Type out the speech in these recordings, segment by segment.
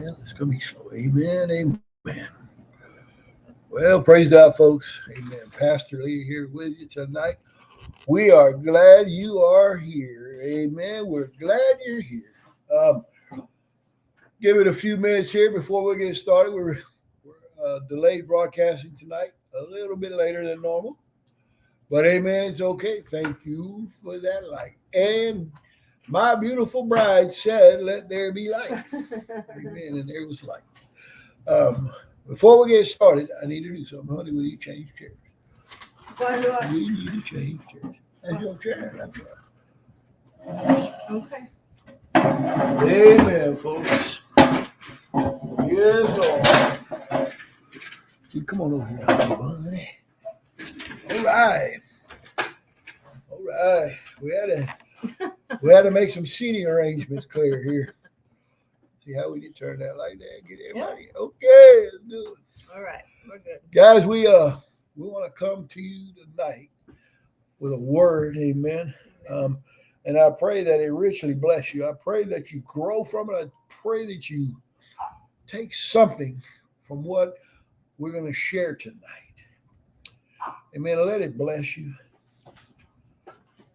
Well, it's going to be slow. Amen. Amen. Well, praise God, folks. Amen. Pastor Lee here with you tonight. We are glad you are here. Amen. We're glad you're here. Um, Give it a few minutes here before we get started. We're delayed broadcasting tonight, a little bit later than normal. But amen, it's okay. Thank you for that light. And my beautiful bride said, let there be light. Amen. And there was light. Before we get started, I need to do something. Honey, will you change chairs? Why do I? We need to change chairs. That's your chair. That's Okay. right. Amen, folks. Yes, Lord. See, come on over here, honey. All right. All right. We had to make some seating arrangements clear here. See how we can turn that like that. Get everybody. Yeah. Okay, let's do it. All right, we're good. Guys, we want to come to you tonight with a word, amen. And I pray that it richly bless you. I pray that you grow from it. I pray that you take something from what we're going to share tonight. Amen. Let it bless you.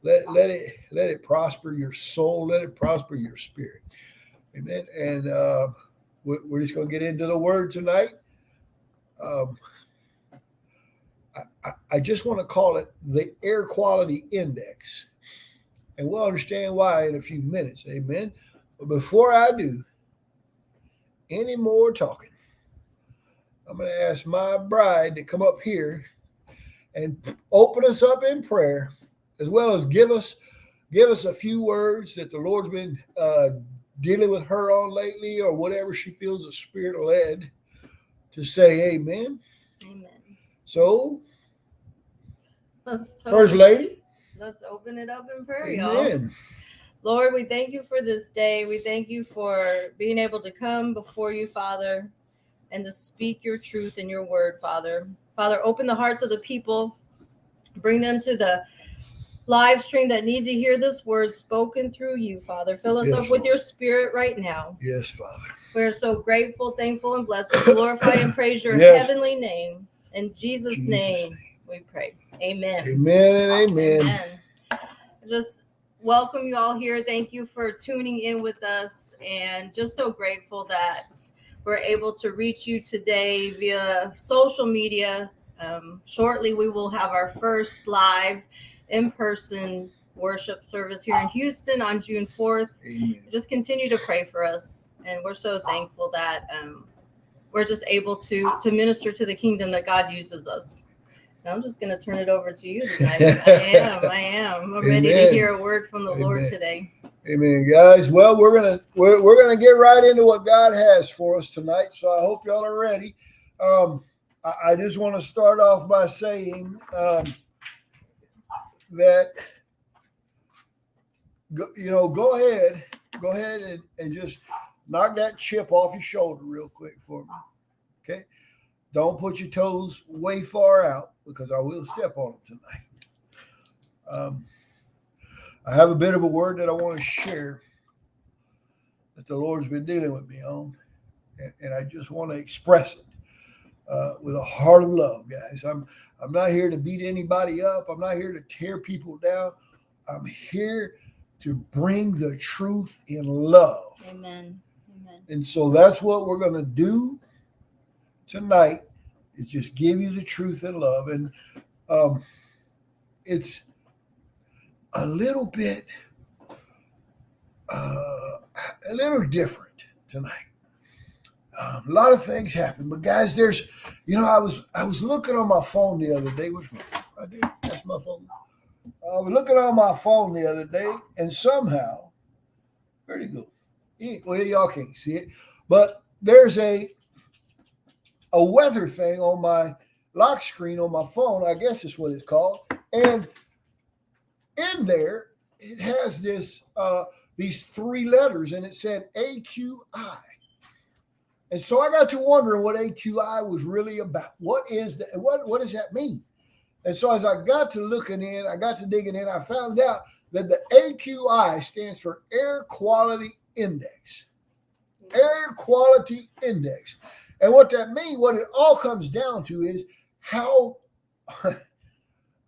Let it prosper your soul. Let it prosper your spirit. Amen. And we're just going to get into the word tonight. I just want to call it the air quality index. And we'll understand why in a few minutes. Amen. But before I do any more talking, I'm going to ask my bride to come up here and open us up in prayer, as well as give us a few words that the Lord's been dealing with her on lately, or whatever she feels the Spirit led to say. Amen. Amen. So, First Lady, let's open it up in prayer, amen. Y'all. Lord, we thank you for this day. We thank you for being able to come before you, Father, and to speak your truth in your word, Father. Father, open the hearts of the people. Bring them to the live stream that need to hear this word spoken through you, Father. Fill us up with your spirit right now. Yes, Father. We're so grateful, thankful, and blessed. We glorify and praise your heavenly name. In Jesus' name, we pray. Amen. Amen and amen. Amen. Just welcome you all here. Thank you for tuning in with us, and just so grateful that we're able to reach you today via social media. Shortly, we will have our first live in-person worship service here in Houston on June 4th. Amen. Just continue to pray for us, and we're so thankful that we're just able to minister to the kingdom that God uses us. And I'm just going to turn it over to you tonight. I am. I'm ready to hear a word from the Lord today. Amen, guys. Well, we're gonna get right into what God has for us tonight. So I hope y'all are ready. I just want to start off by saying that go ahead and just knock that chip off your shoulder real quick for me. Okay. Don't put your toes way far out, because I will step on them tonight. I have a bit of a word that I want to share that the Lord's been dealing with me on, and I just want to express it with a heart of love, guys. I'm not here to beat anybody up. I'm not here to tear people down. I'm here to bring the truth in love. Amen. Amen. And so that's what we're going to do tonight, is just give you the truth in love. And it's a little bit a little different tonight. A lot of things happen, but guys, I was looking on my phone the other day. Which one? Right there. That's my phone. I was looking on my phone the other day, and somehow, where'd it go? Well, y'all can't see it, but there's a weather thing on my lock screen on my phone. I guess is what it's called. And in there, it has these three letters, and it said AQI. And so I got to wondering what AQI was really about. What is that? What does that mean? And so as I got to digging in, I found out that the AQI stands for Air Quality Index. air quality index. And what that means, what it all comes down to is how, I'm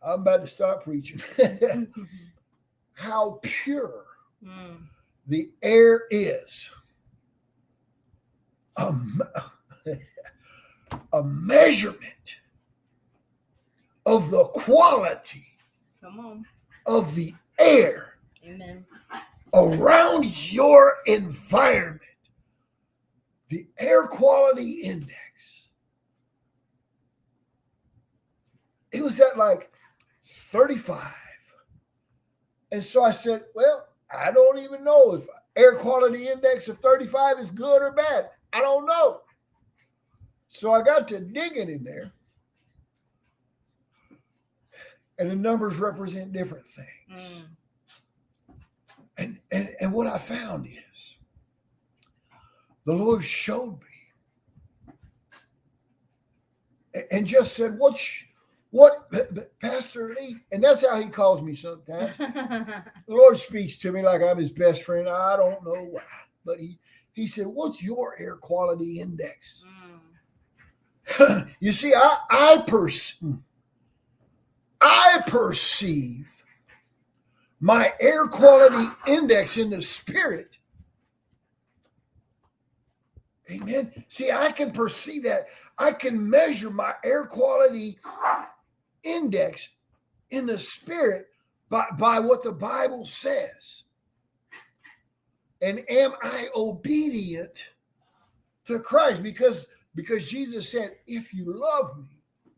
about to start preaching, how pure the air is. A measurement of the quality of the air around your environment. The air quality index. It was at like 35. And so I said, well, I don't even know if air quality index of 35 is good or bad. I don't know. So I got to digging in there. And the numbers represent different things. And what I found is the Lord showed me and just said, what, Pastor Lee? And that's how he calls me sometimes. The Lord speaks to me like I'm his best friend. I don't know why. But he said, what's your air quality index? You see, I perceive my air quality index in the spirit. Amen. See, I can perceive that. I can measure my air quality index in the spirit by what the Bible says. And am I obedient to Christ? Because Jesus said, if you love me,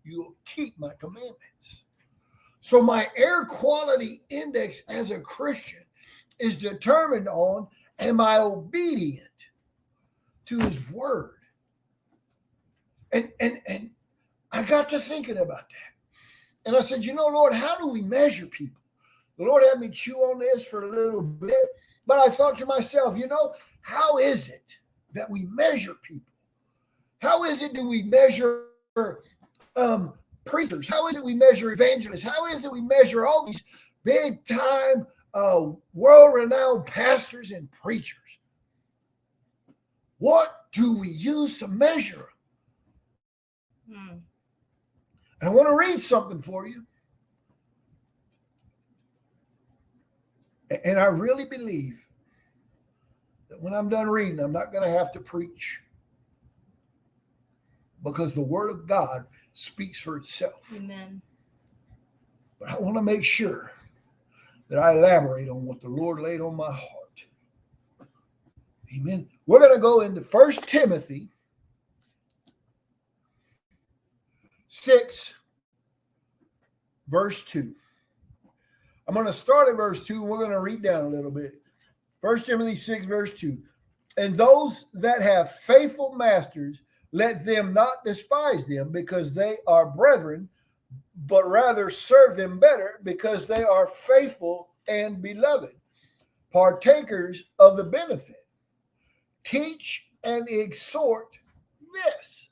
you'll keep my commandments. So my air quality index as a Christian is determined on, am I obedient to his word? And I got to thinking about that. And I said, Lord, how do we measure people? The Lord had me chew on this for a little bit. But I thought to myself, how is it that we measure people? How is it do we measure preachers? How is it we measure evangelists? How is it we measure all these big time world-renowned pastors and preachers? What do we use to measure them? And I want to read something for you. And I really believe that when I'm done reading, I'm not going to have to preach, because the word of God speaks for itself. Amen. But I want to make sure that I elaborate on what the Lord laid on my heart. Amen. We're going to go into 1 Timothy 6, verse 2. I'm going to start at verse 2, and we're going to read down a little bit. 1 Timothy 6, verse 2. And those that have faithful masters, let them not despise them, because they are brethren, but rather serve them better, because they are faithful and beloved, partakers of the benefit. Teach and exhort this.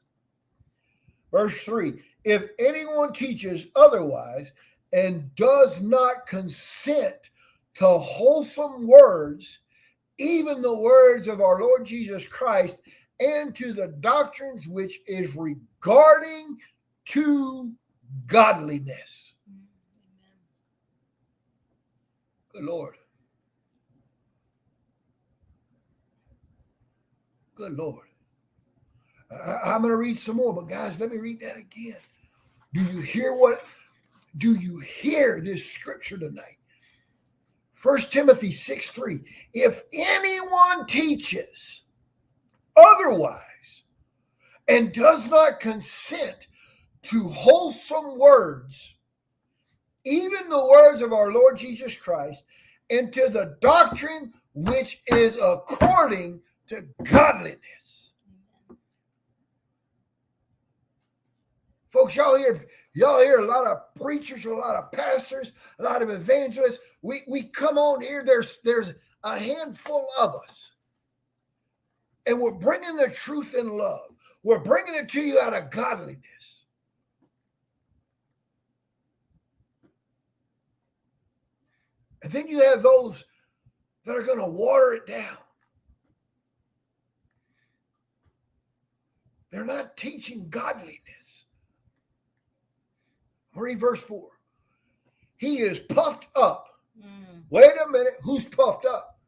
Verse 3. If anyone teaches otherwise and does not consent to wholesome words, even the words of our Lord Jesus Christ, and to the doctrines which is regarding to godliness. Good Lord. Good Lord. I'm going to read some more, but guys, let me read that again. Do you hear this scripture tonight? 1 Timothy 6:3. If anyone teaches otherwise and does not consent to wholesome words, even the words of our Lord Jesus Christ, and to the doctrine which is according to godliness. Folks, y'all hear a lot of preachers, a lot of pastors, a lot of evangelists. We come on here, there's a handful of us. And we're bringing the truth in love. We're bringing it to you out of godliness. And then you have those that are going to water it down. They're not teaching godliness. Read verse 4. He is puffed up. Wait a minute. Who's puffed up?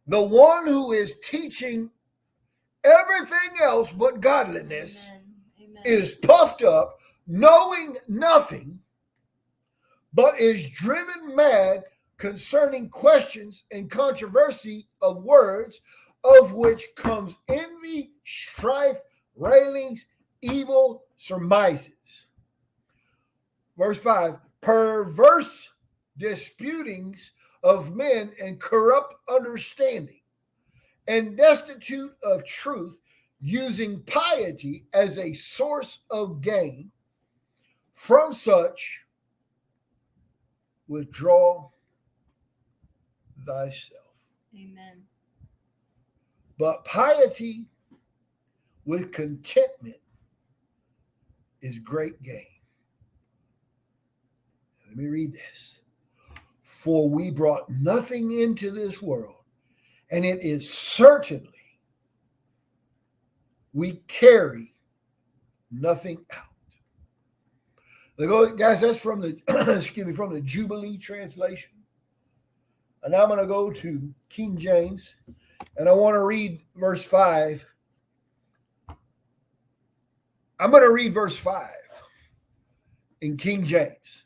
The one who is teaching everything else but godliness. Amen. Is puffed up, knowing nothing, but is driven mad concerning questions and controversy of words, of which comes envy, strife, railings, evil surmises. Verse 5, perverse disputings of men and corrupt understanding, and destitute of truth, using piety as a source of gain. From such, withdraw thyself. Amen. But piety with contentment is great gain. Let me read this. For we brought nothing into this world, and it is certainly we carry nothing out. Guys, that's from the from the Jubilee translation. And I'm going to go to King James, and I want to read verse 5. I'm going to read verse 5 in King James.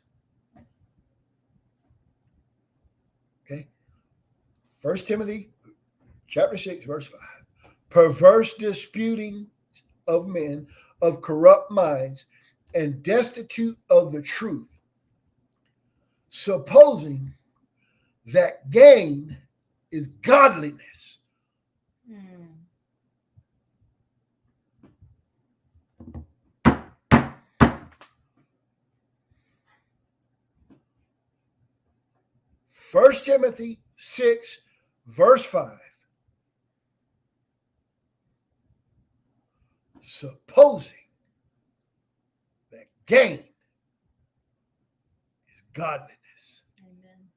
Okay. 1 Timothy chapter 6, verse 5. Perverse disputings of men of corrupt minds and destitute of the truth, supposing that gain is godliness. First Timothy 6, verse 5. Supposing that gain is godliness. Amen.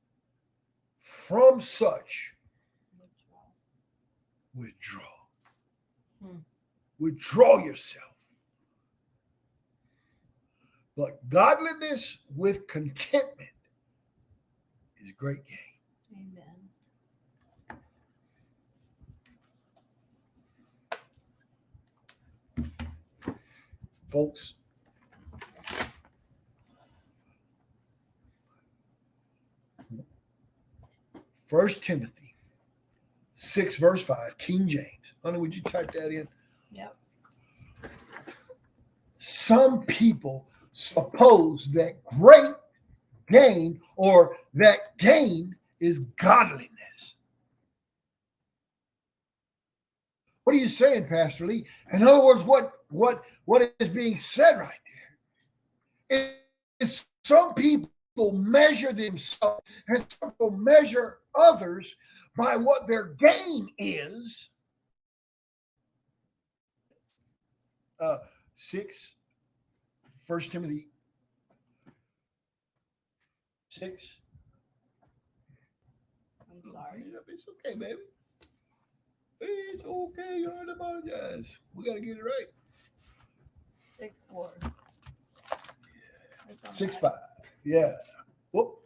From such, withdraw. Withdraw yourself. But godliness with contentment is great gain. Amen. Folks, First Timothy 6, verse 5, King James. Honey, would you type that in? Yep. Some people suppose that great gain or that gain is godliness. What are you saying, Pastor Lee? In other words, what is being said right there is some people measure themselves and some people measure others by what their gain is. 1 Timothy 6. I'm sorry. It's okay, baby. It's okay. You don't have to apologize. We got to get it right. 6:4. 6:5. Yeah. Whoop.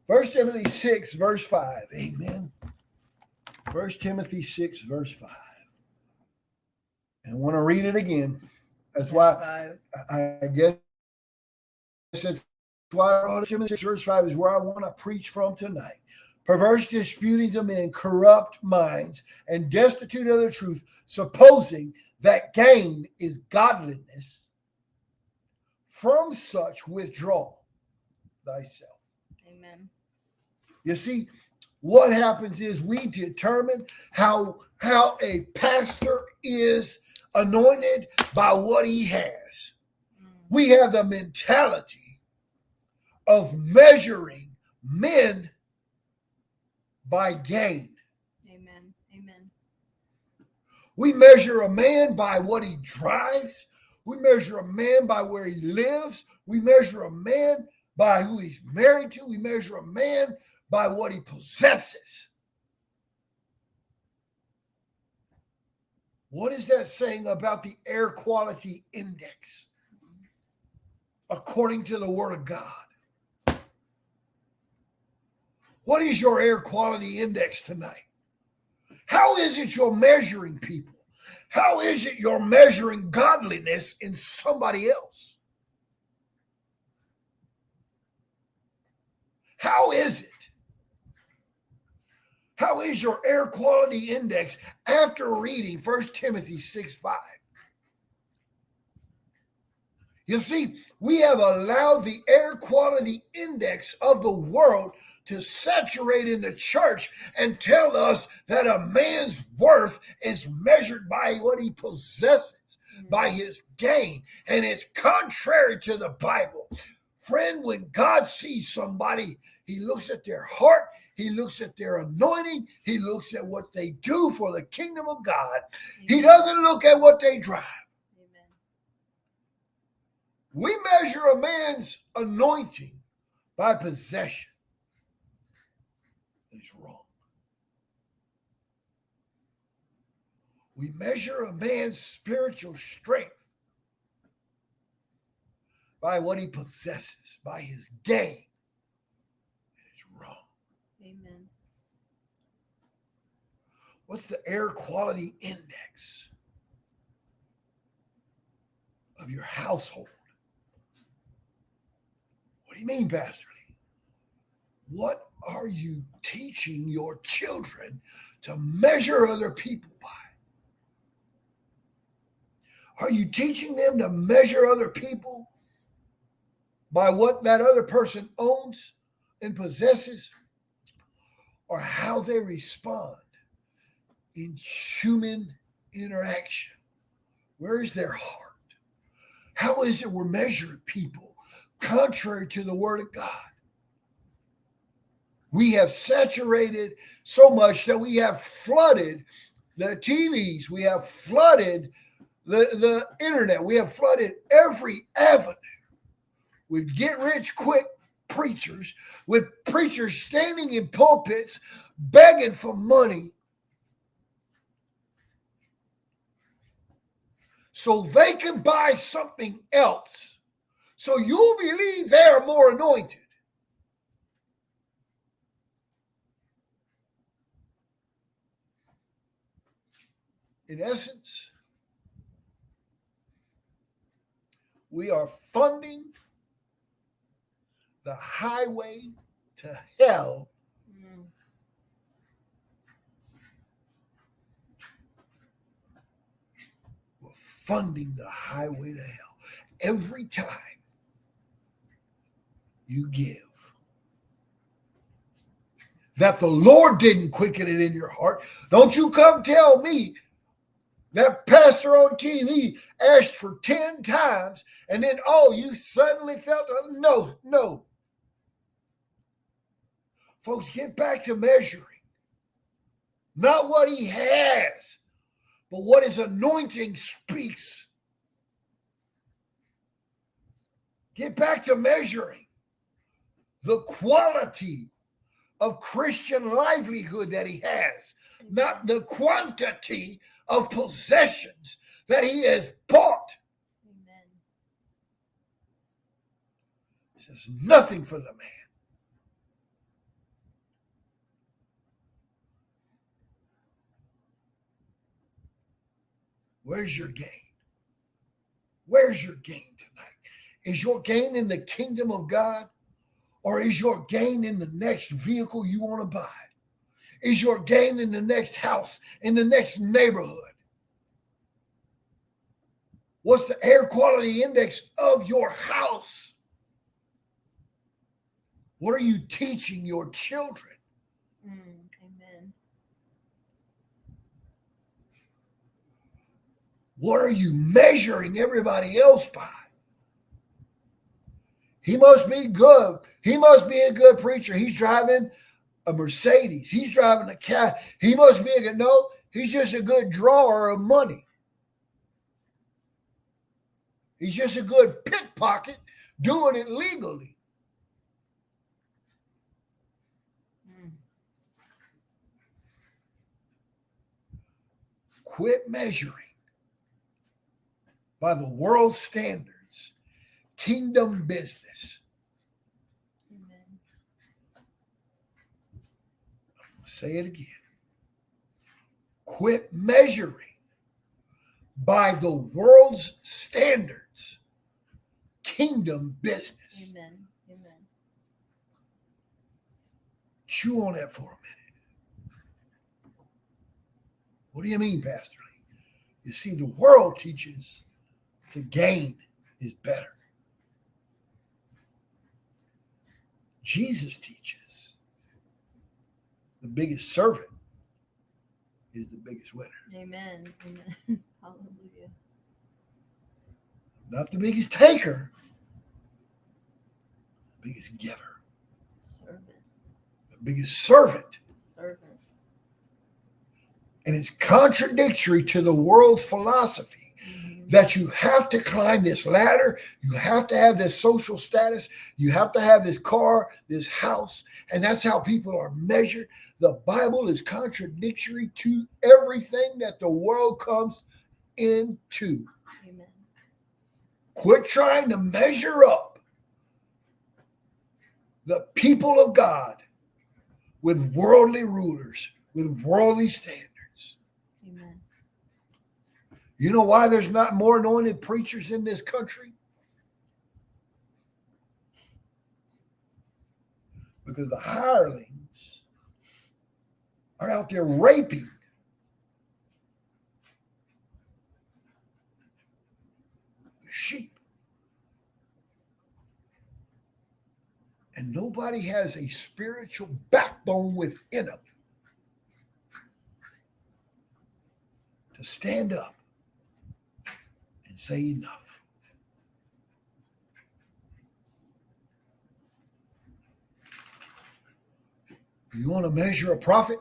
1 Timothy 6, verse 5. Amen. 1 Timothy 6, verse 5. And I want to read it again. That's why I guess that's why 1 Timothy 6, verse 5 is where I want to preach from tonight. Perverse disputings of men, corrupt minds, and destitute of the truth, supposing that gain is godliness. From such withdraw thyself. Amen. You see, what happens is we determine how a pastor is anointed by what he has. We have the mentality of measuring men by gain. Amen. We measure a man by what he drives. We measure a man by where he lives. We measure a man by who he's married to. We measure a man by what he possesses. What is that saying about the air quality index according to the Word of God? What is your air quality index tonight? How is it you're measuring people? How is it you're measuring godliness in somebody else? How is it? How is your air quality index after reading 1 Timothy 6:5? You see, we have allowed the air quality index of the world to saturate in the church and tell us that a man's worth is measured by what he possesses, by his gain. And it's contrary to the Bible. Friend, when God sees somebody, he looks at their heart, he looks at their anointing, he looks at what they do for the kingdom of God. He doesn't look at what they drive. We measure a man's anointing by possession. That is wrong. We measure a man's spiritual strength by what he possesses, by his gain. That is wrong. Amen. What's the air quality index of your household? What do you mean, Pastor Lee? What are you teaching your children to measure other people by? Are you teaching them to measure other people by what that other person owns and possesses, or how they respond in human interaction? Where is their heart? How is it we're measuring people contrary to the Word of God? We have saturated so much that we have flooded the TVs, we have flooded the internet, we have flooded every avenue with get-rich-quick preachers, with preachers standing in pulpits begging for money so they can buy something else, so you'll believe they're more anointed. In essence, we are funding the highway to hell. We're funding the highway to hell. Every time you give, that the Lord didn't quicken it in your heart, don't you come tell me that pastor on TV asked for 10 times and then, you suddenly felt, no. Folks, get back to measuring. Not what he has, but what his anointing speaks. Get back to measuring the quality of Christian livelihood that he has, not the quantity of possessions that he has bought. Amen. This is nothing for the man. Where's your gain? Where's your gain tonight? Is your gain in the kingdom of God, or is your gain in the next vehicle you want to buy? Is your gain in the next house, in the next neighborhood? What's the air quality index of your house? What are you teaching your children? Amen. What are you measuring everybody else by? He must be good. He must be a good preacher. He's driving a Mercedes. He's driving a car. He must be a good, no, he's just a good drawer of money. He's just a good pickpocket doing it legally. Quit measuring by the world's standards, kingdom business. Amen. Say it again. Quit measuring by the world's standards, kingdom business. Amen. Amen. Chew on that for a minute. What do you mean, Pastor Lee? You see, the world teaches to gain is better. Jesus teaches the biggest servant is the biggest winner. Amen. Amen. Hallelujah. Not the biggest taker, the biggest giver, Servant. the biggest servant. Servant. And it's contradictory to the world's philosophy that you have to climb this ladder, you have to have this social status, you have to have this car, this house, and that's how people are measured. The Bible is contradictory to everything that the world comes into. Amen. Quit trying to measure up the people of God with worldly rulers, with worldly standards. Amen. You know why there's not more anointed preachers in this country? Because the hirelings are out there raping the sheep. And nobody has a spiritual backbone within them to stand up and say enough. You want to measure a prophet?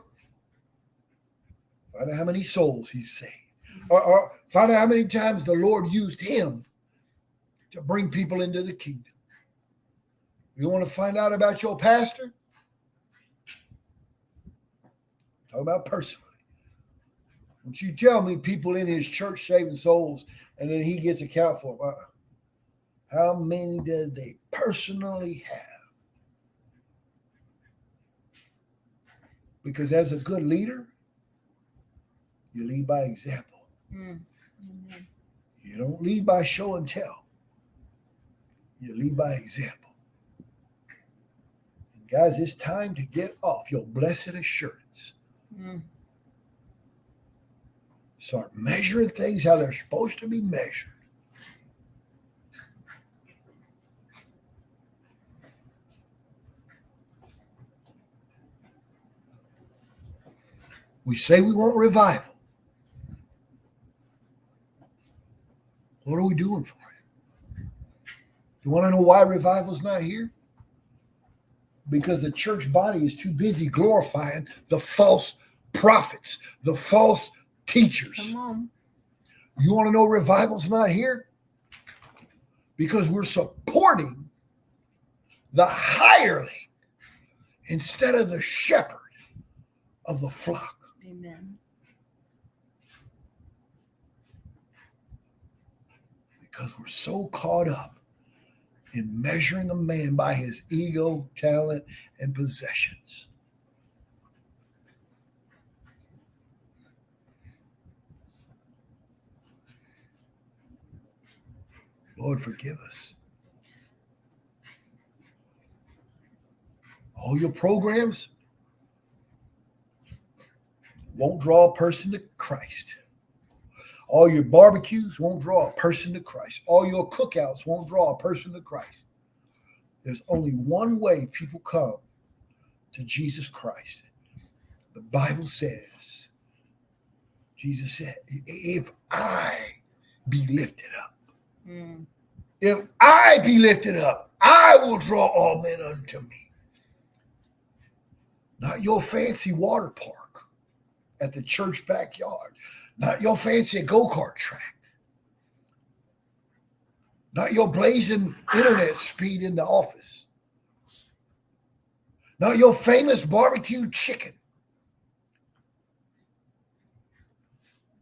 Find out how many souls he saved. Or find out how many times the Lord used him to bring people into the kingdom. You want to find out about your pastor? Talk about personally. Don't you tell me people in his church saving souls and then he gets account for them. How many does they personally have? Because as a good leader, you lead by example. Amen. You don't lead by show and tell. You lead by example. And guys, it's time to get off your blessed assurance. Start measuring things how they're supposed to be measured. We say we want revival. What are we doing for it? You want to know why revival's not here? Because the church body is too busy glorifying the false prophets, the false teachers. Come on. You want to know revival's not here? Because we're supporting the hireling instead of the shepherd of the flock. Amen. Because we're so caught up in measuring a man by his ego, talent, and possessions. Lord, forgive us. All your programs won't draw a person to Christ. All your barbecues won't draw a person to Christ. All your cookouts won't draw a person to Christ. There's only one way people come to Jesus Christ. The Bible says, Jesus said, if I be lifted up, if I be lifted up, I will draw all men unto me. Not your fancy water park at the church backyard. Not your fancy go-kart track. Not your blazing internet speed in the office. Not your famous barbecue chicken.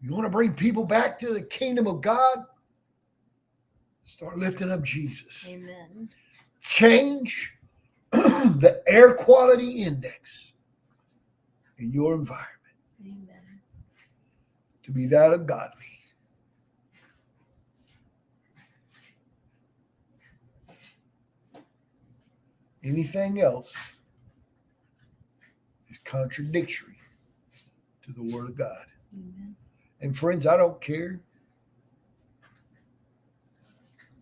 You want to bring people back to the kingdom of God? Start lifting up Jesus. Amen. Change the air quality index in your environment Amen. to be that of godly. Anything else is contradictory to the Word of God. Amen. And friends, I don't care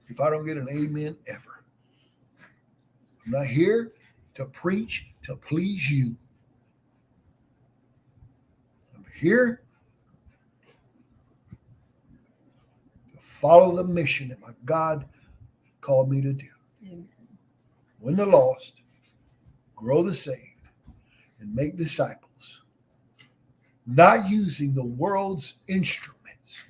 if I don't get an amen ever. I'm not here to preach to please you. I'm here to follow the mission that my God called me to do. Amen. Win the lost, grow the saved, and make disciples, not using the world's instruments,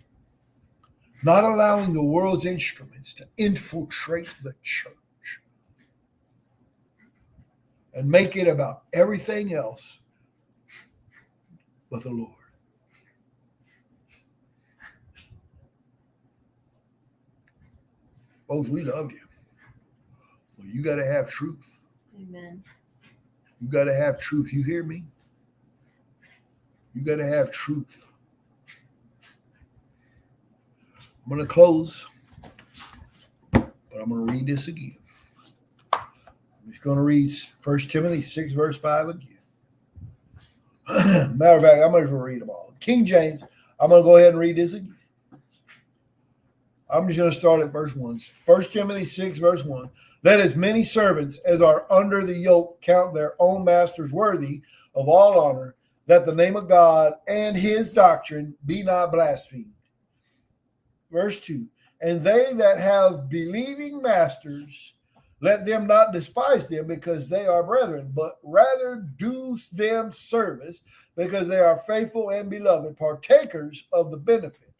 not allowing the world's instruments to infiltrate the church and make it about everything else but the Lord. Folks, we love you. Well, you got to have truth. Amen. You got to have truth. You hear me? You got to have truth. I'm going to close, but I'm going to read this again. I'm just going to read 1 Timothy 6, verse 5 again. Matter of fact, I'm going to read them all. King James, I'm going to go ahead and read this again. I'm just going to start at verse 1. 1 Timothy 6, verse 1. Let as many servants as are under the yoke count their own masters worthy of all honor, that the name of God and his doctrine be not blasphemed. Verse 2. And they that have believing masters, let them not despise them because they are brethren, but rather do them service because they are faithful and beloved, partakers of the benefit.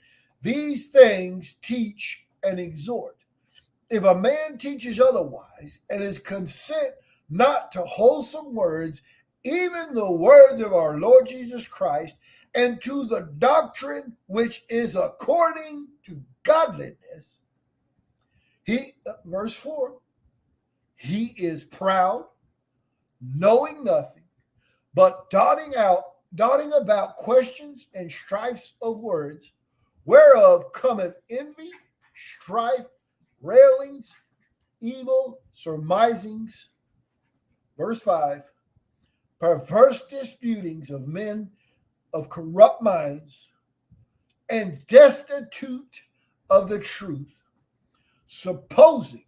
These things teach and exhort. If a man teaches otherwise and is consent not to wholesome words, even the words of our Lord Jesus Christ, and to the doctrine which is according to godliness, verse 4, he is proud, knowing nothing, but dotting about questions and strifes of words, whereof cometh envy, strife, railings, evil surmisings. Verse 5, perverse disputings of men of corrupt minds, and destitute of the truth, supposing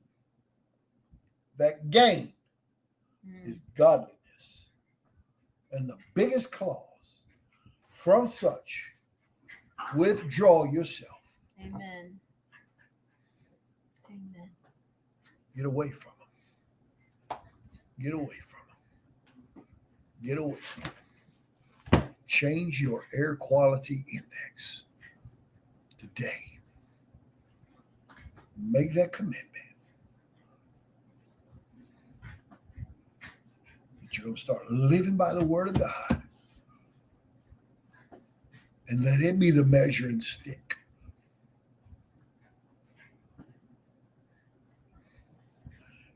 that gain is godliness. And the biggest clause, from such, withdraw yourself. Amen. Amen. Get away from them. Get away from them. Get away from them. Change your air quality index today. Make that commitment. That you're going to start living by the word of God. And let it be the measuring stick.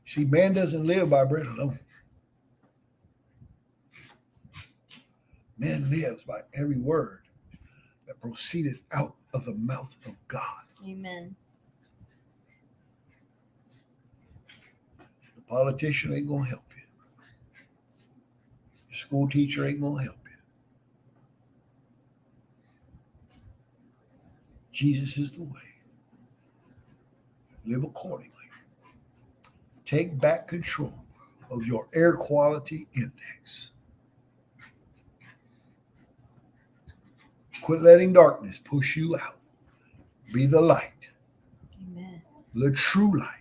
See, man doesn't live by bread alone. Man lives by every word that proceedeth out of the mouth of God. Amen. The politician ain't going to help you. Your school teacher ain't going to help you. Jesus is the way. Live accordingly. Take back control of your air quality index. Quit letting darkness push you out. Be the light. Amen. The true light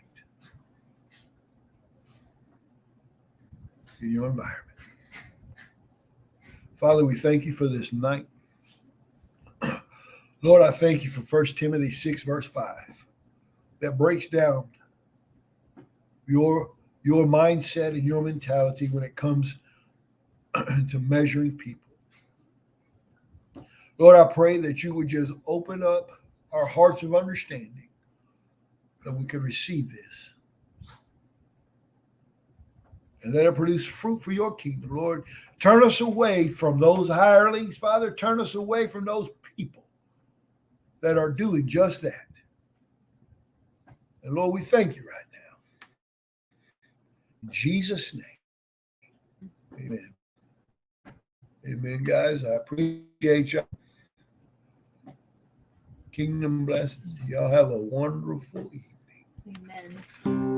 in your environment. Father, we thank you for this night. Lord, I thank you for 1 Timothy 6, verse 5, that breaks down your mindset and your mentality when it comes to measuring people. Lord, I pray that you would just open up our hearts of understanding that we can receive this. And let it produce fruit for your kingdom, Lord. Turn us away from those hirelings, Father. Turn us away from those people that are doing just that. And Lord, we thank you right now. In Jesus' name, amen. Amen, guys. I appreciate you. Kingdom blessings. Y'all have a wonderful evening. Amen.